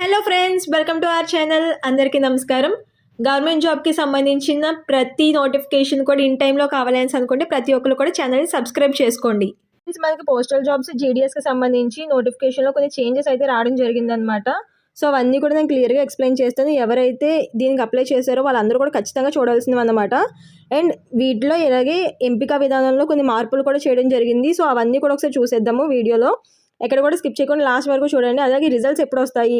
Hello friends, welcome to our channel. అందరికీ నమస్కారం. Government జాబ్కి సంబంధించిన ప్రతి నోటిఫికేషన్ కూడా ఇన్ టైంలో కావాలని అనుకుంటే ప్రతి ఒక్కరు కూడా ఛానల్ని సబ్స్క్రైబ్ చేసుకోండి. మనకి పోస్టల్ జాబ్స్ జీడిఎస్కి సంబంధించి నోటిఫికేషన్లో కొన్ని చేంజెస్ అయితే రావడం జరిగిందనమాట. సో అవన్నీ కూడా నేను క్లియర్గా ఎక్స్ప్లెయిన్ చేస్తాను. ఎవరైతే దీనికి అప్లై చేశారో వాళ్ళందరూ కూడా ఖచ్చితంగా చూడాల్సినవి అన్నమాట. అండ్ వీటిలో ఇలాగే ఎంపిక విధానంలో కొన్ని మార్పులు కూడా చేయడం జరిగింది. సో అవన్నీ కూడా ఒకసారి చూసేద్దాము వీడియోలో. ఎక్కడ కూడా స్కిప్ చేయకుండా లాస్ట్ వరకు చూడండి. అలాగే రిజల్ట్స్ ఎప్పుడు వస్తాయి,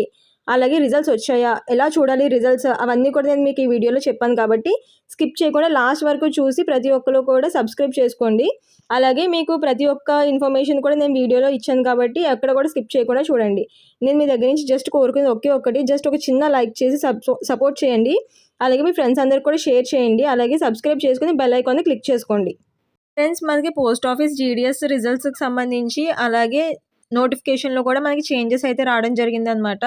అలాగే రిజల్ట్స్ వచ్చాయా, ఎలా చూడాలి రిజల్ట్స్, అవన్నీ కూడా నేను మీకు ఈ వీడియోలో చెప్పాను కాబట్టి స్కిప్ చేయకుండా లాస్ట్ వరకు చూసి ప్రతి ఒక్కరు కూడా సబ్స్క్రైబ్ చేసుకోండి. అలాగే మీకు ప్రతి ఒక్క ఇన్ఫర్మేషన్ కూడా నేను వీడియోలో ఇచ్చాను కాబట్టి ఎక్కడ కూడా స్కిప్ చేయకుండా చూడండి. నేను మీ దగ్గర నుంచి జస్ట్ కోరుకునేది ఒక్కటి, జస్ట్ ఒక చిన్న లైక్ చేసి సపోర్ట్ చేయండి. అలాగే మీ ఫ్రెండ్స్ అందరికి కూడా షేర్ చేయండి. అలాగే సబ్స్క్రైబ్ చేసుకుని బెల్ ఐకాన్ని క్లిక్ చేసుకోండి. ఫ్రెండ్స్, మనకి పోస్ట్ ఆఫీస్ జీడిఎస్ రిజల్ట్స్కి సంబంధించి అలాగే నోటిఫికేషన్లో కూడా మనకి చేంజెస్ అయితే రావడం జరిగిందనమాట.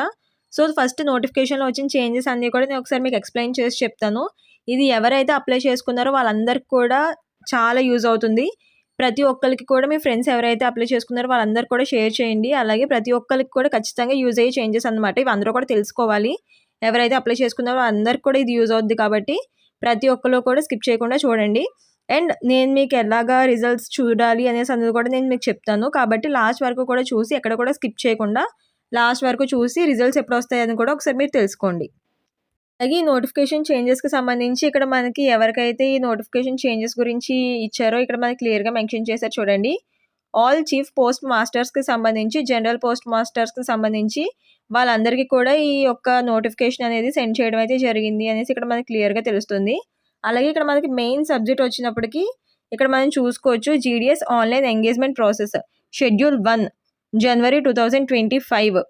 సో ఫస్ట్ నోటిఫికేషన్లో వచ్చిన చేంజెస్ అన్నీ కూడా నేను ఒకసారి మీకు ఎక్స్ప్లెయిన్ చేసి చెప్తాను. ఇది ఎవరైతే అప్లై చేసుకున్నారో వాళ్ళందరికీ కూడా చాలా యూజ్ అవుతుంది. ప్రతి ఒక్కరికి కూడా మీ ఫ్రెండ్స్ ఎవరైతే అప్లై చేసుకున్నారో వాళ్ళందరికీ కూడా షేర్ చేయండి. అలాగే ప్రతి ఒక్కరికి కూడా ఖచ్చితంగా యూజ్ అయ్యే చేంజెస్ అనమాట. ఇవి అందరూ కూడా తెలుసుకోవాలి. ఎవరైతే అప్లై చేసుకున్నారో అందరికీ కూడా ఇది యూజ్ అవుద్ది కాబట్టి ప్రతి ఒక్కరు కూడా స్కిప్ చేయకుండా చూడండి. అండ్ నేను మీకు ఎలాగా రిజల్ట్స్ చూడాలి అనేసి అనేది కూడా నేను మీకు చెప్తాను. కాబట్టి లాస్ట్ వరకు కూడా చూసి ఎక్కడ కూడా స్కిప్ చేయకుండా లాస్ట్ వరకు చూసి రిజల్ట్స్ ఎప్పుడు వస్తాయని కూడా ఒకసారి మీరు తెలుసుకోండి. అలాగే ఈ నోటిఫికేషన్ చేంజెస్కి సంబంధించి ఇక్కడ మనకి ఎవరికైతే ఈ నోటిఫికేషన్ చేంజెస్ గురించి ఇచ్చారో ఇక్కడ మనకి క్లియర్గా మెన్షన్ చేశారు చూడండి. ఆల్ చీఫ్ పోస్ట్ మాస్టర్స్కి సంబంధించి, జనరల్ పోస్ట్ మాస్టర్స్కి సంబంధించి వాళ్ళందరికీ కూడా ఈ యొక్క నోటిఫికేషన్ అనేది సెండ్ చేయడం అయితే జరిగింది అనేసి ఇక్కడ మనకి క్లియర్గా తెలుస్తుంది. అలాగే ఇక్కడ మనకి మెయిన్ సబ్జెక్ట్ వచ్చినప్పటికీ ఇక్కడ మనం చూసుకోవచ్చు GDS online engagement process schedule 1 జనవరి 2025.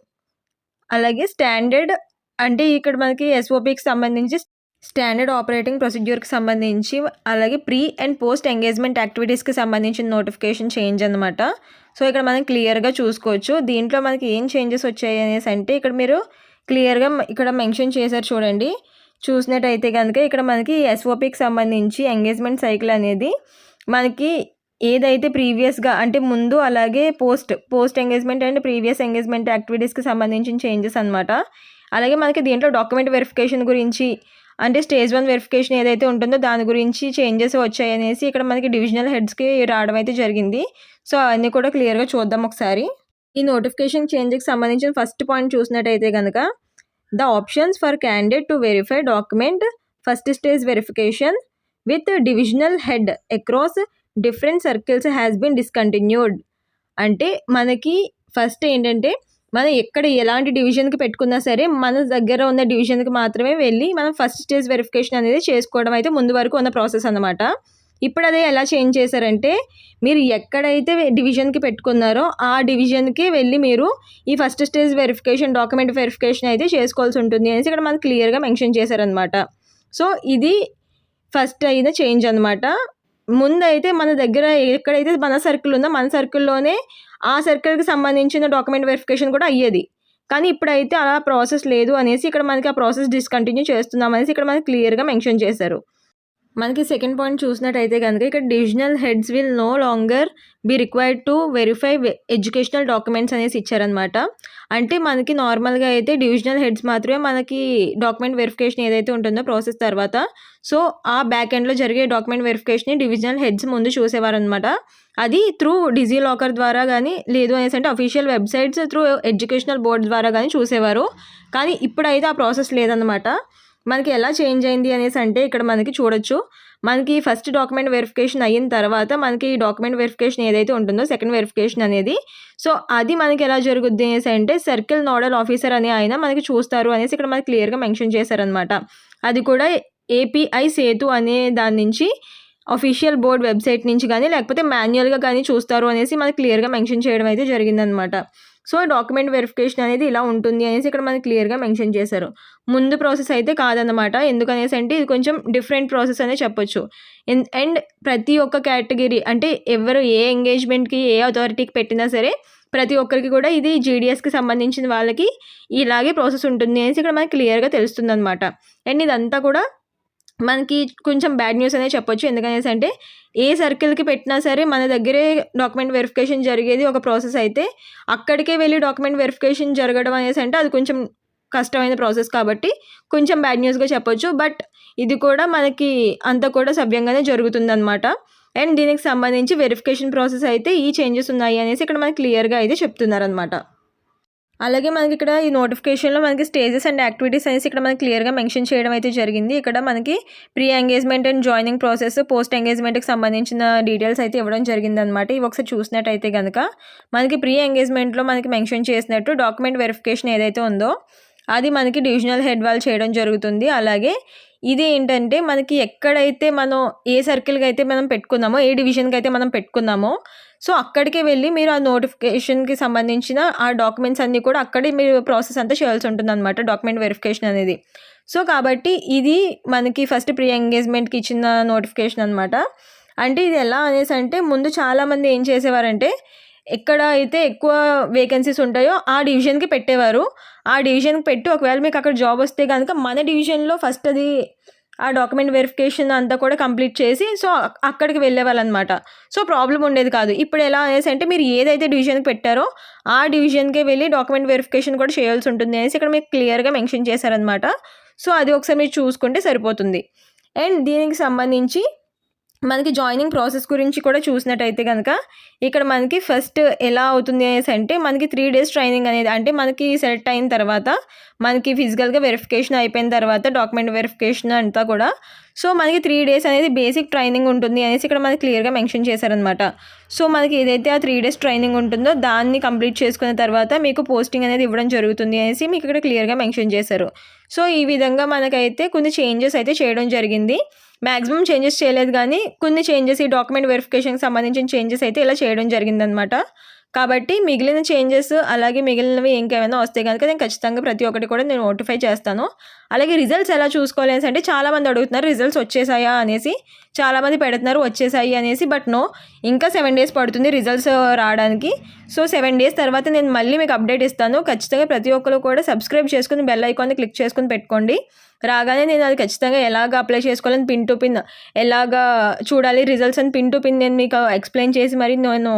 అలాగే స్టాండర్డ్ అంటే ఇక్కడ మనకి ఎస్ఓపికి సంబంధించి స్టాండర్డ్ ఆపరేటింగ్ ప్రొసీడ్యూర్కి సంబంధించి, అలాగే ప్రీ అండ్ పోస్ట్ ఎంగేజ్మెంట్ యాక్టివిటీస్కి సంబంధించిన నోటిఫికేషన్ చేంజ్ అనమాట. సో ఇక్కడ మనం క్లియర్గా చూసుకోవచ్చు. దీంట్లో మనకి ఏం చేంజెస్ వచ్చాయి అనేసి అంటే ఇక్కడ మీరు క్లియర్గా ఇక్కడ మెన్షన్ చేశారు చూడండి. చూసినట్టయితే కనుక ఇక్కడ మనకి ఎస్ఓపికి సంబంధించి ఎంగేజ్మెంట్ సైకిల్ అనేది మనకి ఏదైతే ప్రీవియస్గా అంటే ముందు అలాగే post engagement and previous engagement యాక్టివిటీస్కి సంబంధించిన చేంజెస్ అనమాట. అలాగే మనకి దీంట్లో డాక్యుమెంట్ వెరిఫికేషన్ గురించి అంటే స్టేజ్ 1 వెరిఫికేషన్ ఏదైతే ఉంటుందో దాని గురించి చేంజెస్ వచ్చాయి అనేసి ఇక్కడ మనకి డివిజనల్ హెడ్స్కి రావడం అయితే జరిగింది. సో అవన్నీ కూడా క్లియర్గా చూద్దాం ఒకసారి. ఈ నోటిఫికేషన్ చేంజ్కి సంబంధించిన ఫస్ట్ పాయింట్ చూసినట్టయితే కనుక the options for candidate to verify document first stage verification with divisional head across different circles has been discontinued. అంటే మనకి ఫస్ట్ ఏంటంటే మనం ఎక్కడ ఎలాంటి డివిజన్కి పెట్టుకున్నా సరే మన దగ్గర ఉన్న డివిజన్కి మాత్రమే వెళ్ళి మనం ఫస్ట్ స్టేజ్ వెరిఫికేషన్ అనేది చేసుకోవడం అయితే ముందు వరకు ఉన్న ప్రాసెస్ అనమాట. ఇప్పుడు అదే ఎలా చేంజ్ చేశారంటే మీరు ఎక్కడైతే డివిజన్కి పెట్టుకున్నారో ఆ డివిజన్కి వెళ్ళి మీరు ఈ first stage verification document verification అయితే చేసుకోవాల్సి ఉంటుంది అనేసి ఇక్కడ మనకు క్లియర్గా మెన్షన్ చేశారనమాట. సో ఇది ఫస్ట్ అయిన చేంజ్ అనమాట. ముందైతే మన దగ్గర ఎక్కడైతే మన సర్కిల్ ఉందో మన సర్కిల్లోనే ఆ సర్కిల్కి సంబంధించిన డాక్యుమెంట్ వెరిఫికేషన్ కూడా అయ్యేది. కానీ ఇప్పుడైతే అలా ప్రాసెస్ లేదు అనేసి ఇక్కడ మనకి ఆ ప్రాసెస్ డిస్కంటిన్యూ చేస్తున్నాం అనేసి ఇక్కడ మనకి క్లియర్గా మెన్షన్ చేశారు. మనకి సెకండ్ పాయింట్ చూసినట్టయితే కనుక ఇక్కడ divisional heads will know longer be required to verify educational documents అనేసి ఇచ్చారనమాట. అంటే మనకి నార్మల్గా అయితే డివిజనల్ హెడ్స్ మాత్రమే మనకి డాక్యుమెంట్ వెరిఫికేషన్ ఏదైతే ఉంటుందో ప్రాసెస్ తర్వాత సో ఆ బ్యాక్ ఎండ్లో జరిగే డాక్యుమెంట్ వెరిఫికేషన్ డివిజనల్ హెడ్స్ ముందు చూసేవారు అనమాట. అది త్రూ డిజీ లాకర్ ద్వారా కానీ లేదు అనేసి అంటే official websites through educational board ద్వారా కానీ చూసేవారు. కానీ ఇప్పుడైతే ఆ ప్రాసెస్ లేదనమాట. మనకి ఎలా చేంజ్ అయింది అనేసి అంటే ఇక్కడ మనకి చూడొచ్చు. మనకి ఫస్ట్ డాక్యుమెంట్ వెరిఫికేషన్ అయిన తర్వాత మనకి డాక్యుమెంట్ వెరిఫికేషన్ ఏదైతే ఉంటుందో సెకండ్ వెరిఫికేషన్ అనేది సో అది మనకి ఎలా జరుగుద్ది అనేసి అంటే సర్కిల్ నోడల్ ఆఫీసర్ అని ఆయన మనకి చూస్తారు అనేసి ఇక్కడ మనకి క్లియర్గా మెన్షన్ చేశారనమాట. అది కూడా ఏపీఐ సేతు అనే దాని నుంచి అఫీషియల్ బోర్డ్ వెబ్సైట్ నుంచి కానీ లేకపోతే మాన్యువల్గా కానీ చూస్తారు అనేసి మనకి క్లియర్గా మెన్షన్ చేయడం అయితే జరిగిందనమాట. సో డాక్యుమెంట్ వెరిఫికేషన్ అనేది ఇలా ఉంటుంది అనేసి ఇక్కడ మనకి క్లియర్గా మెన్షన్ చేశారు. ముందు ప్రాసెస్ అయితే కాదనమాట. ఎందుకనేసి అంటే ఇది కొంచెం డిఫరెంట్ ప్రాసెస్ అనే చెప్పొచ్చు. అండ్ ప్రతి ఒక్క కేటగిరీ అంటే ఎవరు ఏ ఎంగేజ్మెంట్కి ఏ అథారిటీకి పెట్టినా సరే ప్రతి ఒక్కరికి కూడా ఇది జీడిఎస్కి సంబంధించిన వాళ్ళకి ఇలాగే ప్రాసెస్ ఉంటుంది అనేసి ఇక్కడ మనకి క్లియర్గా తెలుస్తుంది అనమాట. అండ్ ఇదంతా కూడా మనకి కొంచెం బ్యాడ్ న్యూస్ అనే చెప్పొచ్చు. ఎందుకనేసి అంటే ఏ సర్కిల్కి పెట్టినా సరే మన దగ్గరే డాక్యుమెంట్ వెరిఫికేషన్ జరిగేది ఒక ప్రాసెస్ అయితే అక్కడికే వెళ్ళి డాక్యుమెంట్ వెరిఫికేషన్ జరగడం అనేసి అంటే అది కొంచెం కష్టమైన ప్రాసెస్ కాబట్టి కొంచెం బ్యాడ్ న్యూస్గా చెప్పొచ్చు. బట్ ఇది కూడా మనకి అంతా కూడా సవ్యంగానే జరుగుతుందన్నమాట. అండ్ దీనికి సంబంధించి వెరిఫికేషన్ ప్రాసెస్ అయితే ఈ చేంజెస్ ఉన్నాయి అనేసి ఇక్కడ మనకి క్లియర్గా అయితే చెప్తున్నారనమాట. అలాగే మనకి ఇక్కడ ఈ నోటిఫికేషన్లో మనకి స్టేజెస్ అండ్ యాక్టివిటీస్ అనేసి ఇక్కడ మనకి క్లియర్గా మెన్షన్ చేయడం అయితే జరిగింది. ఇక్కడ మనకి pre engagement and joining process, post ఎంగేజ్మెంట్కి సంబంధించిన డీటెయిల్స్ అయితే ఇవ్వడం జరిగిందనమాట. ఇవి ఒకసారి చూసినట్టయితే కనుక మనకి ప్రీ ఎంగేజ్మెంట్లో మనకి మెన్షన్ చేసినట్టు డాక్యుమెంట్ వెరిఫికేషన్ ఏదైతే ఉందో అది మనకి డివిజనల్ హెడ్ వాళ్ళు చేయడం జరుగుతుంది. అలాగే ఇది ఏంటంటే మనకి ఎక్కడైతే మనం ఏ సర్కిల్కి అయితే మనం పెట్టుకున్నామో, ఏ డివిజన్కి అయితే మనం పెట్టుకున్నామో, సో అక్కడికే వెళ్ళి మీరు ఆ నోటిఫికేషన్కి సంబంధించిన ఆ డాక్యుమెంట్స్ అన్నీ కూడా అక్కడే మీరు ప్రాసెస్ అంతా చేయాల్సి ఉంటుంది అనమాట, డాక్యుమెంట్ వెరిఫికేషన్ అనేది. సో కాబట్టి ఇది మనకి ఫస్ట్ ప్రీ ఎంగేజ్మెంట్కి ఇచ్చిన నోటిఫికేషన్ అనమాట. అంటే ఇది ఎలా అనేసి అంటే ముందు చాలామంది ఏం చేసేవారంటే ఎక్కడ అయితే ఎక్కువ వేకెన్సీస్ ఉంటాయో ఆ డివిజన్కి పెట్టేవారు. ఆ డివిజన్కి పెట్టి ఒకవేళ మీకు అక్కడ జాబ్ వస్తే కనుక మన డివిజన్లో ఫస్ట్ అది ఆ డాక్యుమెంట్ వెరిఫికేషన్ అంతా కూడా కంప్లీట్ చేసి సో అక్కడికి వెళ్ళేవాళ్ళనమాట. సో ప్రాబ్లం ఉండేది కాదు. ఇప్పుడు ఎలా అనేసి అంటే మీరు ఏదైతే డివిజన్కి పెట్టారో ఆ డివిజన్కే వెళ్ళి డాక్యుమెంట్ వెరిఫికేషన్ కూడా చేయాల్సి ఉంటుంది అనేసి ఇక్కడ మీకు క్లియర్గా మెన్షన్ చేశారనమాట. సో అది ఒకసారి మీరు చూసుకుంటే సరిపోతుంది. అండ్ దీనికి సంబంధించి మనకి జాయినింగ్ ప్రాసెస్ గురించి కూడా చూసినట్టయితే కనుక ఇక్కడ మనకి ఫస్ట్ ఎలా అవుతుంది అనేసి అంటే మనకి 3 days ట్రైనింగ్ అనేది, అంటే మనకి సెలెక్ట్ అయిన తర్వాత మనకి ఫిజికల్గా వెరిఫికేషన్ అయిపోయిన తర్వాత డాక్యుమెంట్ వెరిఫికేషన్ అంతా కూడా సో మనకి 3 days అనేది బేసిక్ ట్రైనింగ్ ఉంటుంది అనేసి ఇక్కడ మనకి క్లియర్గా మెన్షన్ చేశారనమాట. సో మనకి ఏదైతే ఆ 3 days ట్రైనింగ్ ఉంటుందో దాన్ని కంప్లీట్ చేసుకున్న తర్వాత మీకు పోస్టింగ్ అనేది ఇవ్వడం జరుగుతుంది అనేసి మీకు ఇక్కడ క్లియర్గా మెన్షన్ చేశారు. సో ఈ విధంగా మనకైతే కొన్ని చేంజెస్ అయితే చేయడం జరిగింది. మ్యాక్సిమం చేంజెస్ చేయలేదు కానీ కొన్ని చేంజెస్ ఈ డాక్యుమెంట్ వెరిఫికేషన్కి సంబంధించిన చేంజెస్ అయితే ఇలా చేయడం జరిగిందనమాట. కాబట్టి మిగిలిన చేంజెస్ అలాగే మిగిలినవి ఇంకేమైనా వస్తే కనుక నేను ఖచ్చితంగా ప్రతి ఒక్కటి కూడా నేను నోటిఫై చేస్తాను. అలాగే రిజల్ట్స్ ఎలా చూసుకోవాలి అనేసి అంటే చాలామంది అడుగుతున్నారు రిజల్ట్స్ వచ్చేసాయా అనేసి, చాలామంది పెడుతున్నారు వచ్చేసాయి అనేసి. బట్ నో, ఇంకా 7 days పడుతుంది రిజల్ట్స్ రావడానికి. సో 7 days తర్వాత నేను మళ్ళీ మీకు అప్డేట్ ఇస్తాను. ఖచ్చితంగా ప్రతి ఒక్కరు కూడా సబ్స్క్రైబ్ చేసుకుని బెల్ ఐకాన్ని క్లిక్ చేసుకుని పెట్టుకోండి. రాగానే నేను అది ఖచ్చితంగా ఎలాగ అప్లై చేసుకోవాలని పిన్ టు పిన్ ఎలాగా చూడాలి రిజల్ట్స్ అని పిన్ టు పిన్ నేను మీకు ఎక్స్ప్లెయిన్ చేసి మరి నేను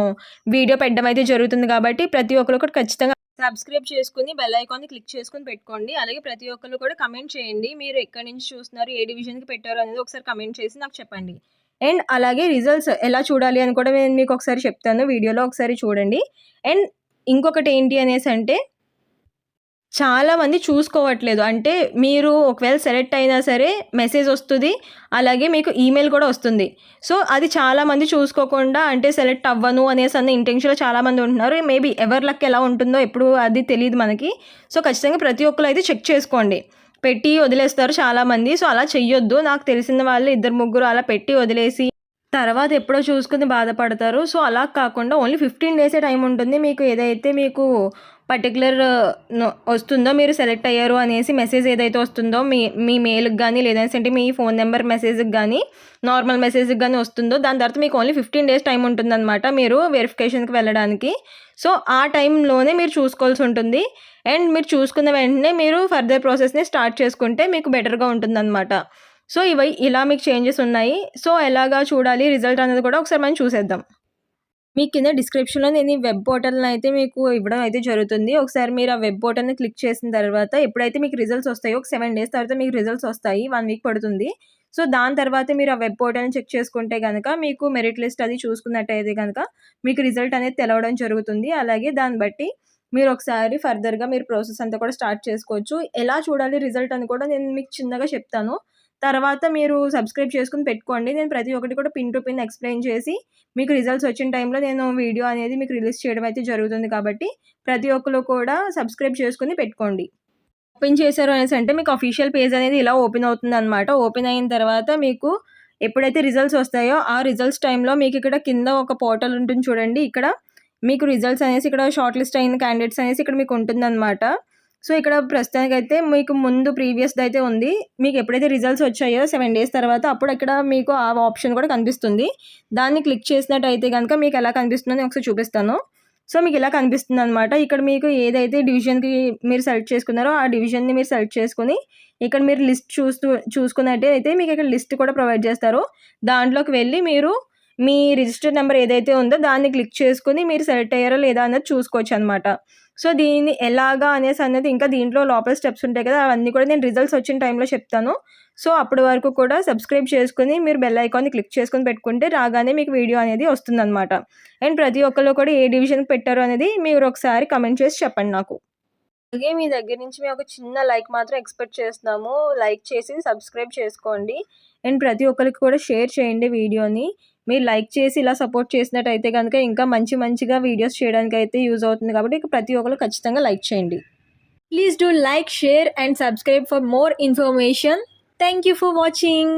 వీడియో పెట్టడం అయితే జరుగుతుంది. కాబట్టి ప్రతి ఒక్కరు కూడా ఖచ్చితంగా సబ్స్క్రైబ్ చేసుకుని బెల్ ఐకాన్ని క్లిక్ చేసుకుని పెట్టుకోండి. అలాగే ప్రతి ఒక్కరు కూడా కమెంట్ చేయండి, మీరు ఎక్కడి నుంచి చూస్తున్నారు, ఏ డివిజన్కి పెట్టారు అనేది ఒకసారి కమెంట్ చేసి నాకు చెప్పండి. అండ్ అలాగే రిజల్ట్స్ ఎలా చూడాలి అని కూడా నేను మీకు ఒకసారి చెప్తాను, వీడియోలో ఒకసారి చూడండి. అండ్ ఇంకొకటి ఏంటి అనేసి అంటే చాలామంది చూసుకోవట్లేదు. అంటే మీరు ఒకవేళ సెలెక్ట్ అయినా సరే మెసేజ్ వస్తుంది, అలాగే మీకు ఈమెయిల్ కూడా వస్తుంది. సో అది చాలామంది చూసుకోకుండా అంటే సెలెక్ట్ అవ్వను అనేసి అన్న ఇంటెన్షన్లో చాలామంది ఉంటున్నారు. మేబీ ఎవరి లక్ ఎలా ఉంటుందో ఎప్పుడు అది తెలియదు మనకి. సో ఖచ్చితంగా ప్రతి ఒక్కరు అయితే చెక్ చేసుకోండి. పెట్టి వదిలేస్తారు చాలామంది. సో అలా చెయ్యొద్దు. నాకు తెలిసిన వాళ్ళు 2-3 అలా పెట్టి వదిలేసి తర్వాత ఎప్పుడో చూసుకుని బాధపడతారు. సో అలా కాకుండా ఓన్లీ 15 days టైం ఉంటుంది. మీకు ఏదైతే మీకు పర్టికులర్ వస్తుందో మీరు సెలెక్ట్ అయ్యారు అనేసి మెసేజ్ ఏదైతే వస్తుందో మీ మెయిల్కి కానీ లేదంటే మీ ఫోన్ నెంబర్ మెసేజ్కి కానీ నార్మల్ మెసేజ్కి కానీ వస్తుందో దాని తర్వాత మీకు ఓన్లీ 15 days టైం ఉంటుందన్నమాట మీరు వెరిఫికేషన్కి వెళ్ళడానికి. సో ఆ టైంలోనే మీరు చూసుకోవాల్సి ఉంటుంది. అండ్ మీరు చూసుకున్న వెంటనే మీరు ఫర్దర్ ప్రాసెస్ని స్టార్ట్ చేసుకుంటే మీకు బెటర్గా ఉంటుందన్నమాట. సో ఇలా మీకు చేంజెస్ ఉన్నాయి. సో ఎలాగా చూడాలి రిజల్ట్ అనేది కూడా ఒకసారి మనం చూసేద్దాం. మీకు కింద డిస్క్రిప్షన్లో నేను ఈ వెబ్ పోర్టల్ని అయితే మీకు ఇవ్వడం అయితే జరుగుతుంది. ఒకసారి మీరు ఆ వెబ్ పోర్టల్ని క్లిక్ చేసిన తర్వాత ఎప్పుడైతే మీకు రిజల్ట్స్ వస్తాయో ఒక 7 days తర్వాత మీకు రిజల్ట్స్ వస్తాయి, 1 week పడుతుంది. సో దాని తర్వాత మీరు ఆ వెబ్ పోర్టల్ని చెక్ చేసుకుంటే కనుక మీకు మెరిట్ లిస్ట్ అది చూసుకున్నట్టయితే కనుక మీకు రిజల్ట్ అనేది తెలవడం జరుగుతుంది. అలాగే దాన్ని బట్టి మీరు ఒకసారి ఫర్దర్గా మీరు ప్రాసెస్ అంతా కూడా స్టార్ట్ చేసుకోవచ్చు. ఎలా చూడాలి రిజల్ట్ అని కూడా నేను మీకు చిన్నగా చెప్తాను. తర్వాత మీరు సబ్స్క్రైబ్ చేసుకుని పెట్టుకోండి. నేను ప్రతి ఒక్కటి కూడా పిన్ టు పిన్ ఎక్స్ప్లెయిన్ చేసి మీకు రిజల్ట్స్ వచ్చిన టైంలో నేను వీడియో అనేది మీకు రిలీజ్ చేయడం అయితే జరుగుతుంది. కాబట్టి ప్రతి ఒక్కరు కూడా సబ్స్క్రైబ్ చేసుకుని పెట్టుకోండి. ఓపెన్ చేశారు అనేసి అంటే మీకు అఫీషియల్ పేజ్ అనేది ఇలా ఓపెన్ అవుతుంది అనమాట. ఓపెన్ అయిన తర్వాత మీకు ఎప్పుడైతే రిజల్ట్స్ వస్తాయో ఆ రిజల్ట్స్ టైంలో మీకు ఇక్కడ కింద ఒక పోర్టల్ ఉంటుంది చూడండి. ఇక్కడ మీకు రిజల్ట్స్ అనేసి ఇక్కడ షార్ట్ లిస్ట్ అయిన క్యాండిడేట్స్ అనేసి ఇక్కడ మీకు ఉంటుందన్నమాట. సో ఇక్కడ ప్రస్తుతానికైతే మీకు ముందు ప్రీవియస్ది అయితే ఉంది. మీకు ఎప్పుడైతే రిజల్ట్స్ వచ్చాయో 7 days తర్వాత అప్పుడు ఇక్కడ మీకు ఆ ఆప్షన్ కూడా కనిపిస్తుంది. దాన్ని క్లిక్ చేసినట్టయితే కనుక మీకు ఎలా కనిపిస్తుందో నేను ఒకసారి చూపిస్తాను. సో మీకు ఇలా కనిపిస్తుంది అనమాట. ఇక్కడ మీకు ఏదైతే డివిజన్కి మీరు సెలెక్ట్ చేసుకున్నారో ఆ డివిజన్ని మీరు సెలెక్ట్ చేసుకుని ఇక్కడ మీరు లిస్ట్ చూసుకున్నట్టయితే మీకు ఇక్కడ లిస్ట్ కూడా ప్రొవైడ్ చేస్తారు. దాంట్లోకి వెళ్ళి మీరు మీ రిజిస్టర్ నెంబర్ ఏదైతే ఉందో దాన్ని క్లిక్ చేసుకుని మీరు సెలెక్ట్ అయ్యారా లేదా అన్నది చూసుకోవచ్చు అనమాట. సో దీన్ని ఎలాగా అనేసి అన్నది ఇంకా దీంట్లో లోపల స్టెప్స్ ఉంటాయి కదా, అవన్నీ కూడా నేను రిజల్ట్స్ వచ్చిన టైంలో చెప్తాను. సో అప్పటి వరకు కూడా సబ్స్క్రైబ్ చేసుకుని మీరు బెల్ ఐకాన్ని క్లిక్ చేసుకొని పెట్టుకుంటే రాగానే మీకు వీడియో అనేది వస్తుందన్నమాట. అండ్ ప్రతి ఒక్కళ్ళు కూడా ఏ డివిజన్కి పెట్టారు అనేది మీరు ఒకసారి కమెంట్ చేసి చెప్పండి నాకు. అలాగే మీ దగ్గర నుంచి మేము ఒక చిన్న లైక్ మాత్రం ఎక్స్పెక్ట్ చేస్తున్నాము. లైక్ చేసి సబ్స్క్రైబ్ చేసుకోండి. అండ్ ప్రతి ఒక్కరికి కూడా షేర్ చేయండి వీడియోని. మీరు లైక్ చేసి ఇలా సపోర్ట్ చేసినట్టయితే కనుక ఇంకా మంచిగా వీడియోస్ చేయడానికి అయితే యూజ్ అవుతుంది కాబట్టి ప్రతి ఒక్కరు ఖచ్చితంగా లైక్ చేయండి. Please do like, share and subscribe for more information. Thank you for watching.